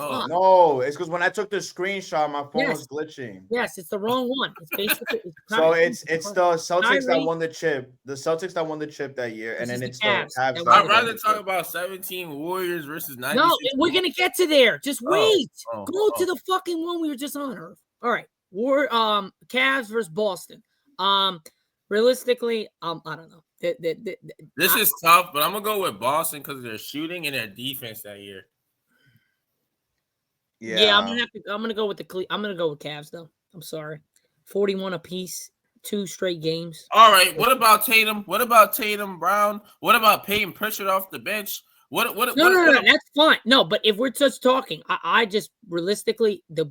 Oh. No, it's because when I took the screenshot, my phone was glitching. Yes, it's the wrong one. It's basically so it's the Celtics that Kyrie. won the chip. The Celtics that won the chip that year, and then it's the Cavs. I'd that I'd won rather the talk chip. about 17 Warriors versus 96. No, we're gonna get to there. Just wait. Go to oh. the fucking one we were just on. Earth. All right. Cavs versus Boston. Realistically, I don't know. This is tough, but I'm gonna go with Boston because of their shooting and their defense that year. Yeah, I'm gonna go with I'm gonna go with Cavs though. I'm sorry. 41 apiece, 2 straight games. All right. What about Tatum? What about Tatum Brown? What about Payton Pritchard off the bench? No, That's fine. No, but if we're just talking, I just realistically the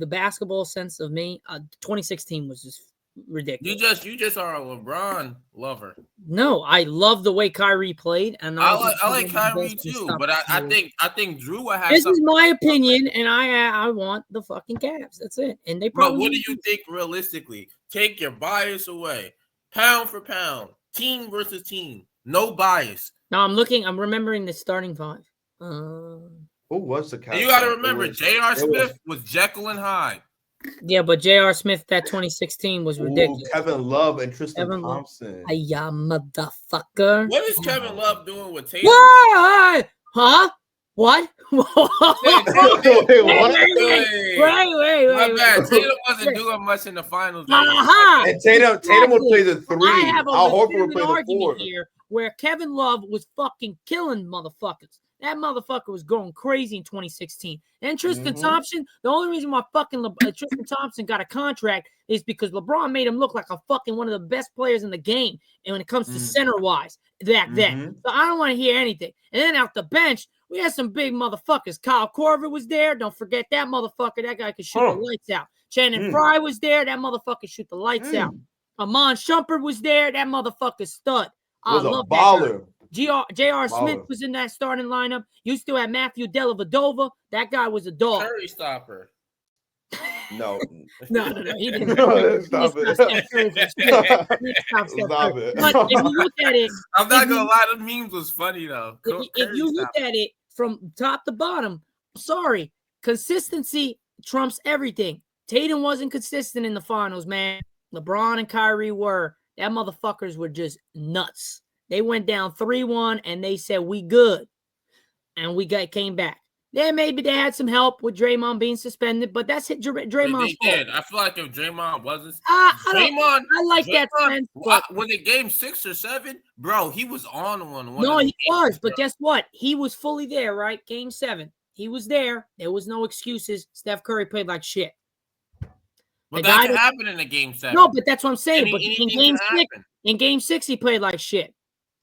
basketball sense of me, 2016 was just ridiculous. You just are a LeBron lover. No, I love the way Kyrie played, and I like Kyrie too. But I think Drew will have. This is my opinion, and I want the fucking Cavs. That's it. And they probably. But what do you think realistically? Take your bias away, pound for pound, team versus team, no bias. No, I'm remembering the starting 5. Who was the Cavs? You got to remember, J.R. Smith was Jekyll and Hyde. Yeah, but J.R. Smith that 2016 was ridiculous. Kevin Love and Tristan Thompson. Motherfucker. What is Kevin Love doing with Tatum? What? Huh? What? Wait, My bad. Tatum wasn't doing much in the finals. And Tatum would play the 3. I have Al Horford would an play the argument 4. here where Kevin Love was fucking killing motherfuckers. That motherfucker was going crazy in 2016. And Tristan Thompson, the only reason why fucking Tristan Thompson got a contract is because LeBron made him look like a fucking one of the best players in the game. And when it comes to center-wise back then. So I don't want to hear anything. And then out the bench, we had some big motherfuckers. Kyle Korver was there. Don't forget that motherfucker. That guy could shoot the lights out. Shannon Fry was there. That motherfucker shoot the lights out. Amon Shumpert was there. That motherfucker stud. I love that guy. J.R. Smith was in that starting lineup. You still had Matthew Dellavedova. That guy was a dog. Curry stopper. No. He didn't. Stop it. Stop it. But if you look at it, I'm not gonna lie, the memes was funny though. If you look at it from top to bottom, sorry, consistency trumps everything. Tatum wasn't consistent in the finals, man. LeBron and Kyrie were. That motherfuckers were just nuts. They went down 3-1 and they said, we good. And came back. Then maybe they had some help with Draymond being suspended, but that's Draymond's fault. I feel like if Draymond wasn't I like that trend. Was it game 6 or 7? Bro, he was on one. No, he was, but guess what? He was fully there, right? Game 7. He was there. There was no excuses. Steph Curry played like shit. But that can happen in a game 7. No, but that's what I'm saying. But in game 6, he played like shit.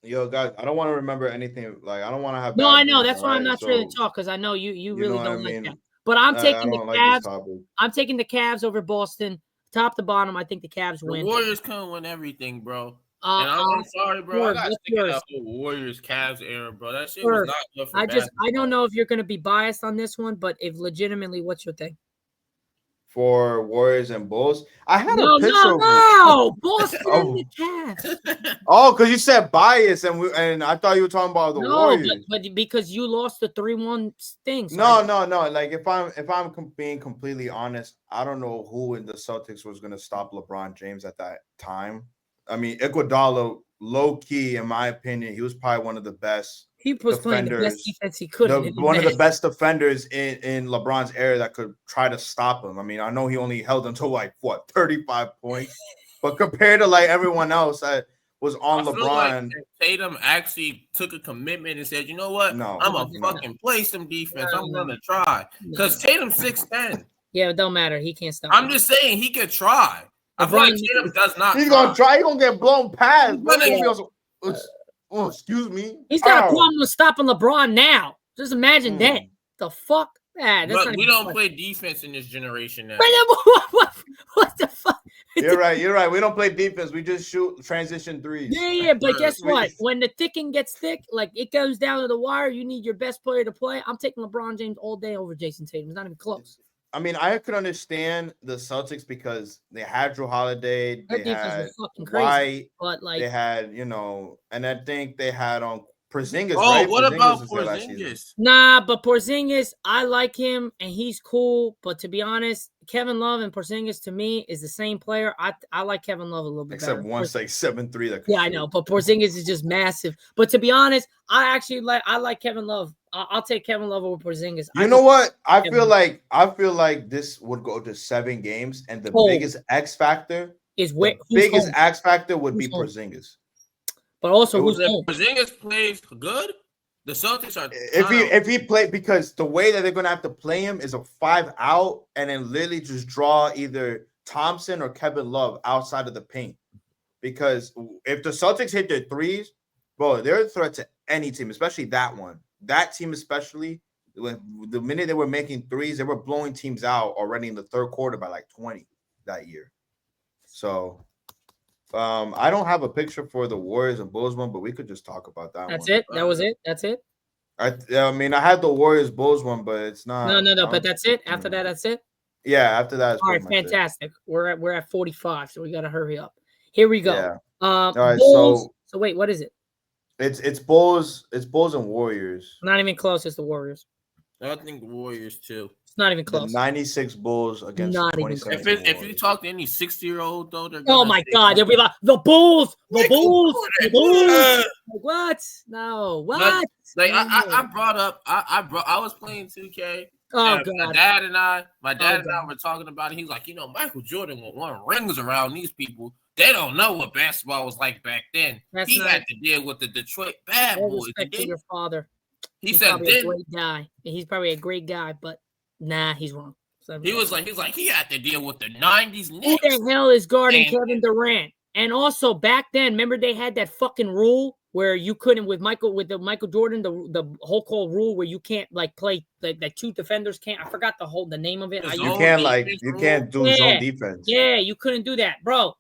Yo, guys, I don't want to remember anything. Like, I don't want to have. No, I know. That's why I'm not trying to talk because I know you really don't like that. But I'm taking the Cavs. I'm taking the Cavs over Boston, top to bottom. I think the Cavs win. The Warriors can win everything, bro. And I'm sorry, bro. I got sick of that whole Warriors Cavs era, bro. That shit was not good for basketball. I don't know if you're going to be biased on this one, but if legitimately, what's your thing? For Warriors and Bulls, I had a picture. No, Boston and the Cavs. Oh, because you said bias, and I thought you were talking about the Warriors. But because you lost the 3-1 thing. No. Like if I'm being completely honest, I don't know who in the Celtics was going to stop LeBron James at that time. I mean, Iguodala, low key, in my opinion, he was probably one of the best. He was playing the best defense he could. One of the best defenders in LeBron's era that could try to stop him. I mean, I know he only held until 35 points, but compared to like everyone else that was on LeBron, like Tatum actually took a commitment and said, "You know what? I'm gonna fucking play some defense. I'm gonna try." Because Tatum's 6'10". Yeah, it don't matter. He can't stop. I'm just saying he could try. I feel like Tatum does not. He's gonna try. He's gonna get blown past. Oh, excuse me. He's got a problem with stopping LeBron now. Just imagine that. The fuck? But we don't play defense in this generation now. What the fuck? You're right. We don't play defense. We just shoot transition threes. Yeah. But guess what? When the ticking gets thick, like it goes down to the wire, you need your best player to play. I'm taking LeBron James all day over Jason Tatum. It's not even close. I mean, I could understand the Celtics because they had Drew Holiday, Their they defense had was fucking crazy. White, But like, they had, and I think they had on Porzingis, Oh, right? what Porzingis about was there last season. Porzingis? nah, but Porzingis, I like him and he's cool. But to be honest, Kevin Love and Porzingis to me is the same player. I like Kevin Love a little bit Except better. one's like 7'3" that could Yeah, I shoot. know, but Porzingis is just massive. But to be honest, I like Kevin Love. I'll take Kevin Love over Porzingis. You know what? I feel like this would go to 7 games, and the biggest X factor is would be Porzingis. But also, who's If home? Porzingis plays good, the Celtics are. If he played, because the way that they're gonna have to play him is a 5 out, and then literally just draw either Thompson or Kevin Love outside of the paint. Because if the Celtics hit their threes, bro, they're a threat to any team, especially that one. That team, especially the minute they were making threes, they were blowing teams out already in the third quarter by like 20 that year. So, I don't have a picture for the Warriors and Bulls one, but we could just talk about that. That's it. That was it. That's it. I mean, I had the Warriors Bulls one, but it's not. No. But that's it. After that, that's it. Yeah, after that. All right, fantastic. We're at 45, so we got to hurry up. Here we go. Yeah. All right. Bulls, so wait, what is it? It's Bulls. It's Bulls and Warriors. Not even close. It's the Warriors. I think Warriors too. It's not even close. The 96 Bulls against not the even 27. If you talk to any 60-year-old though, they're oh my God, they'll be like the Bulls. Like, what? No, what? Like I brought up. I was playing 2K. Oh God. My dad and I were talking about it. He was like, Michael Jordan won rings around these people. They don't know what basketball was like back then. He had to deal with the Detroit Bad Boys. Respect to your father. He's probably a great guy. He's probably a great guy, but nah, he's wrong. So, he was like he had to deal with the 90s Knicks. Who the hell is guarding Kevin Durant? And also back then, remember they had that fucking rule where you couldn't with the Michael Jordan, the whole call rule where you can't like play like two defenders can't. I forgot the name of it. You can't do zone defense. Yeah, you couldn't do that, bro.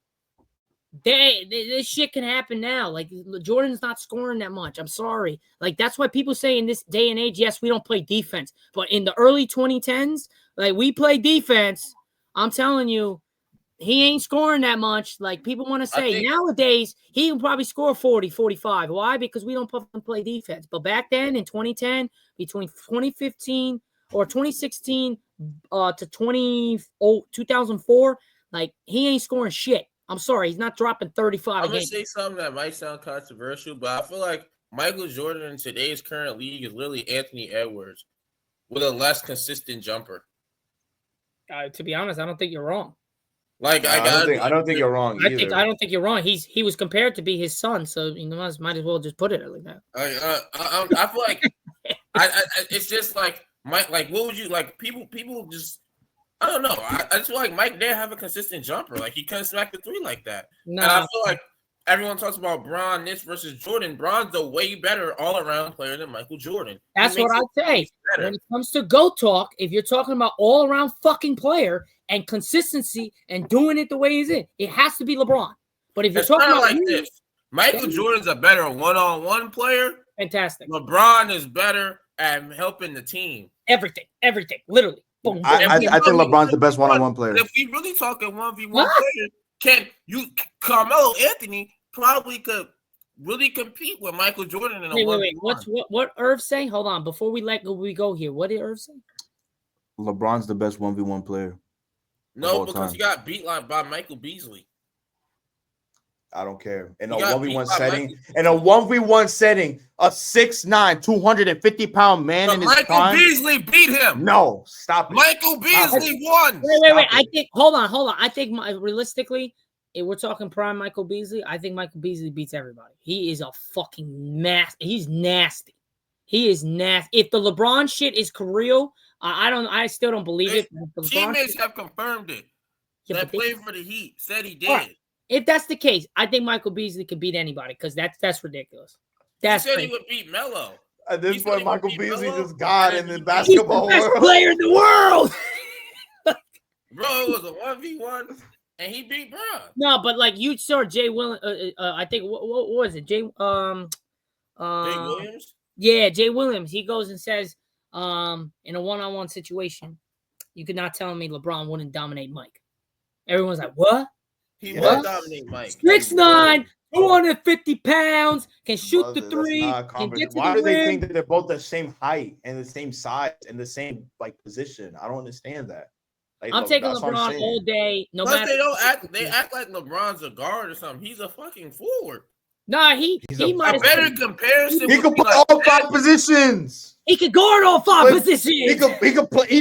This shit can happen now. Like Jordan's not scoring that much. I'm sorry. Like that's why people say in this day and age, yes, we don't play defense. But in the early 2010s, like we play defense. I'm telling you, he ain't scoring that much. Like people want to say nowadays, he can probably score 40, 45. Why? Because we don't play defense. But back then in 2010, between 2015 or 2016 to 2004, like he ain't scoring shit. I'm sorry, he's not dropping 35 I'm going to say something that might sound controversial, but I feel like Michael Jordan in today's current league is literally Anthony Edwards with a less consistent jumper. To be honest, I don't think you're wrong. I don't think you're wrong either. I don't think you're wrong. He was compared to be his son, so might as well just put it like that. I feel like it's just like Mike. Like, what would you like? People just. I don't know. I just feel like Mike didn't have a consistent jumper. Like he couldn't smack the three like that. No. And I feel like everyone talks about Bron this versus Jordan. Bron's a way better all-around player than Michael Jordan. That's what I say. When it comes to GOAT talk, if you're talking about all-around fucking player and consistency and doing it the way he's in, it has to be LeBron. But if you're talking about like this, Michael Jordan's a better one-on-one player. Fantastic. LeBron is better at helping the team. Everything, literally. Boom, I think LeBron's the best one-on-one player. If we really talking 1v1 player, Carmelo Anthony probably could really compete with Michael Jordan in a 1v1. Wait. What Irv say? Hold on. Before we go here, what did Irv say? LeBron's the best 1v1 player. No, because he got beat by Michael Beasley. I don't care. In a 1v1 setting, a 6'9", 250-pound man in his Michael prime. Beasley beat him. No, stop it. Michael Beasley won. Wait. I think hold on. I think realistically, if we're talking prime Michael Beasley, I think Michael Beasley beats everybody. He is a fucking he's nasty. He is nasty. If the LeBron shit is real, I still don't believe it. Teammates have confirmed it. That played for the Heat said he did. Right. If that's the case, I think Michael Beasley could beat anybody because that's ridiculous. He said he would beat Melo. At this point, Michael Beasley is God in the basketball world. He's the best player in the world. Bro, it was a 1v1, and he beat Bron. No, but like you saw Jay Williams. I think what was it? Jay Williams. Yeah, Jay Williams. He goes and says, in a one-on-one situation, you could not tell me LeBron wouldn't dominate Mike. Everyone's like, what? He Yes. would dominate Mike. 6'9", 250 pounds, can shoot Brother, the three. that's not a Can get to Why the do they rim. think that they're both the same height and the same size and the same like position? I don't understand that. Like, I'm taking that's what I'm LeBron saying. all day. No Plus, matter. they don't act. They act like LeBron's a guard or something. He's a fucking forward. Nah, he might A as better well. comparison. He would could be play like all 5 positions. He could guard all 5 But positions. He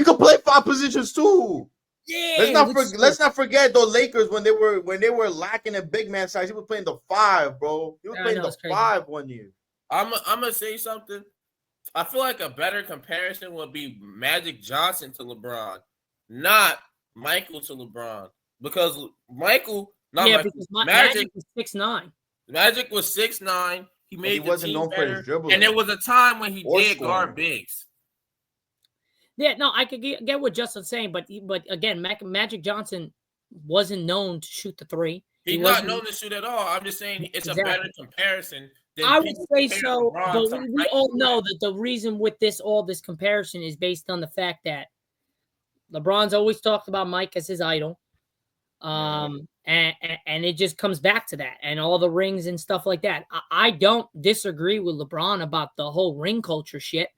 could play 5 positions too. Yeah. Let's not forget the Lakers when they were lacking in big man size. He was playing the 5, bro. He was playing the 5 1 year. I'm gonna say something. I feel like a better comparison would be Magic Johnson to LeBron, not Michael to LeBron, because Magic was 6'9". Magic was 6'9". He made the wasn't team known for better, his dribbling. and there was a time when he Or did scoring. guard bigs. Yeah, no, I could get what Justin's saying, but again, Magic Johnson wasn't known to shoot the 3. He's not known to shoot at all. I'm just saying it's a better comparison. I would say so, but we all know that the reason with all this comparison is based on the fact that LeBron's always talked about Mike as his idol. And it just comes back to that and all the rings and stuff like that. I don't disagree with LeBron about the whole ring culture shit.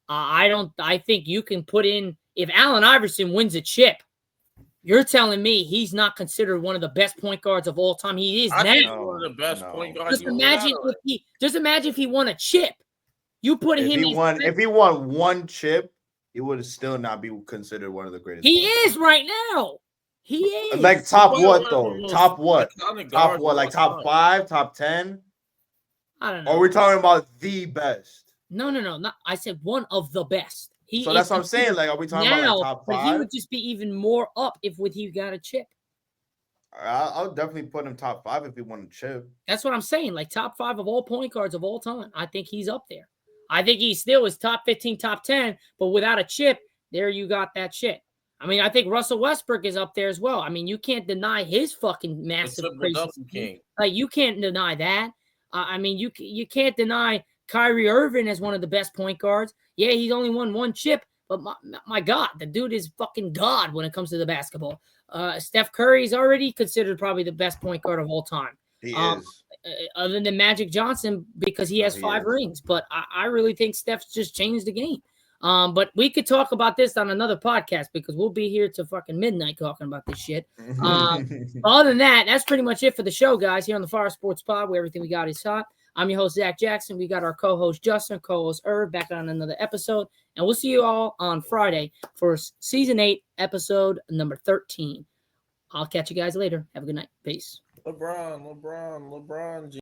I think you can put in, if Allen Iverson wins a chip, you're telling me he's not considered one of the best point guards of all time. He is now. One of the best point guards. Just imagine if he won a chip. You put him. If he won 1 chip, he would still not be considered one of the greatest. He is right now. He is. Like top what though? Top what? Top what? Like top 5, top 10? I don't know. Or are we talking about the best? No. Not, I said one of the best. So that's what I'm saying. Like, are we talking about like top 5? But he would just be even more up if he got a chip. I'll definitely put him top 5 if he won a chip. That's what I'm saying. Like top 5 of all point guards of all time. I think he's up there. I think he still is top 15, top 10, but without a chip, there you got that shit. I mean, I think Russell Westbrook is up there as well. I mean, you can't deny his fucking massive crazy. Like, you can't deny that. I mean, you can't deny Kyrie Irving as one of the best point guards. Yeah, he's only won 1 chip, but my God, the dude is fucking God when it comes to the basketball. Steph Curry is already considered probably the best point guard of all time. He is. Other than Magic Johnson, because he has 5 rings. But I really think Steph's just changed the game. But we could talk about this on another podcast because we'll be here till fucking midnight talking about this shit. Other than that, that's pretty much it for the show, guys, here on the Fire Sports Pod, where everything we got is hot. I'm your host, Zach Jackson. We got our co-host, Justin, co-host, Irv, back on another episode. And we'll see you all on Friday for Season 8, episode number 13. I'll catch you guys later. Have a good night. Peace. LeBron.